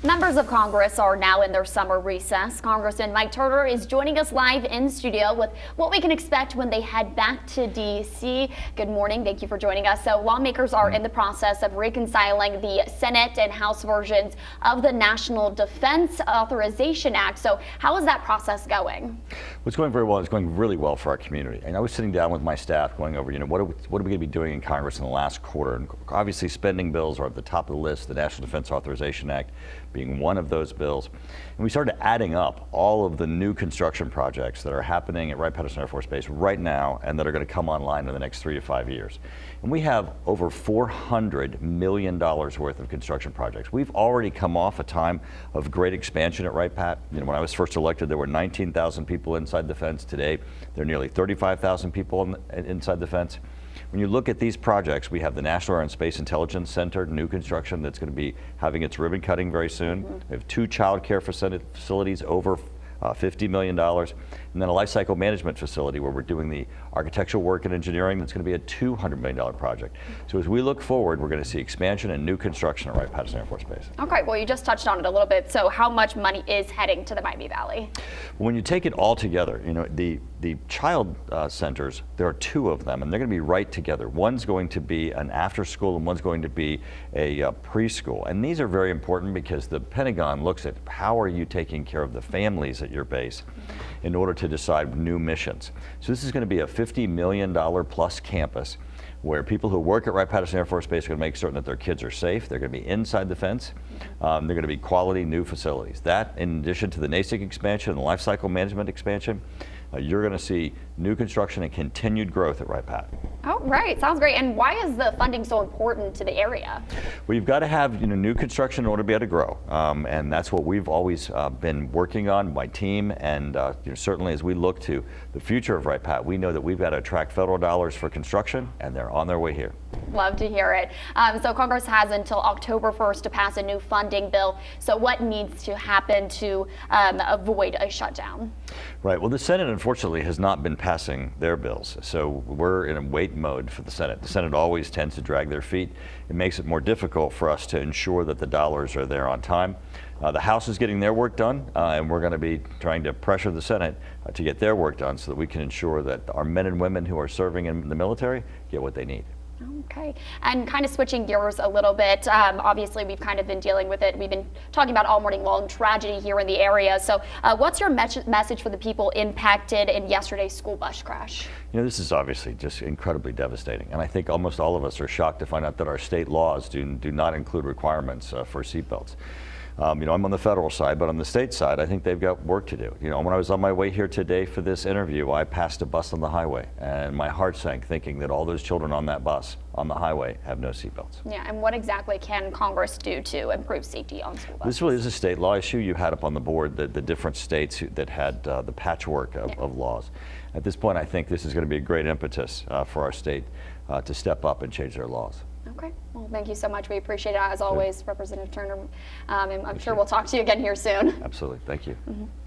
Members of Congress are now in their summer recess. Congressman Mike Turner is joining us live in studio with what we can expect when they head back to D.C. Good morning. Thank you for joining us. So lawmakers are in the process of reconciling the Senate and House versions of the National Defense Authorization Act. So how is that process going? Well, it's going very well. It's going really well for our community. And I was sitting down with my staff going over, what are we going to be doing in Congress in the last quarter? And obviously spending bills are at the top of the list, the National Defense Authorization Act being one of those bills. And we started adding up all of the new construction projects that are happening at Wright-Patterson Air Force Base right now and that are going to come online in the next 3 to 5 years. And we have over $400 million worth of construction projects. We've already come off a time of great expansion at Wright-Pat. When I was first elected, there were 19,000 people inside the fence. Today, there are nearly 35,000 people inside the fence. When you look at these projects, we have the National Air and Space Intelligence Center, new construction that's going to be having its ribbon cutting very soon. We have 2 child care facilities over $50 million, and then a life cycle management facility where we're doing the architectural work and engineering that's going to be a $200 million project. So as we look forward, we're going to see expansion and new construction at Wright-Patterson Air Force Base. Okay, well, you just touched on it a little bit. So how much money is heading to the Miami Valley? When you take it all together, the child centers, there are 2 of them, and they're going to be right together. One's going to be an after school and one's going to be a preschool. And these are very important because the Pentagon looks at how are you taking care of the families at your base in order to decide new missions. So this is going to be a $50 million plus campus where people who work at Wright-Patterson Air Force Base are going to make certain that their kids are safe. They're going to be inside the fence. They're going to be quality new facilities. That, in addition to the NASIC expansion and the life cycle management expansion, you're going to see new construction and continued growth at Wright-Pat. Oh, right. Sounds great. And why is the funding so important to the area? Well, you've got to have new construction in order to be able to grow. And that's what we've always been working on, my team. And certainly as we look to the future of Wright-Pat, we know that we've got to attract federal dollars for construction, and they're on their way here. Love to hear it. So Congress has until October 1st to pass a new funding bill. So what needs to happen to avoid a shutdown? Right. Well, the Senate, unfortunately, has not been passing their bills. So we're in a wait mode for the Senate. The Senate always tends to drag their feet. It makes it more difficult for us to ensure that the dollars are there on time. The House is getting their work done, and we're going to be trying to pressure the Senate to get their work done so that we can ensure that our men and women who are serving in the military get what they need. Okay, and kind of switching gears a little bit, obviously we've kind of been dealing with it. We've been talking about all morning long tragedy here in the area. So what's your message for the people impacted in yesterday's school bus crash? This is obviously just incredibly devastating. And I think almost all of us are shocked to find out that our state laws do not include requirements for seatbelts. I'm on the federal side, but on the state side, I think they've got work to do. When I was on my way here today for this interview, I passed a bus on the highway, and my heart sank thinking that all those children on that bus on the highway have no seatbelts. Yeah, and what exactly can Congress do to improve safety on school buses? This really is a state law issue. You had up on the board the different states that had the patchwork of laws. At this point, I think this is going to be a great impetus for our state to step up and change their laws. Okay. Well, thank you so much. We appreciate it as always, Representative Turner. And I'm sure we'll talk to you again here soon. Absolutely. Thank you.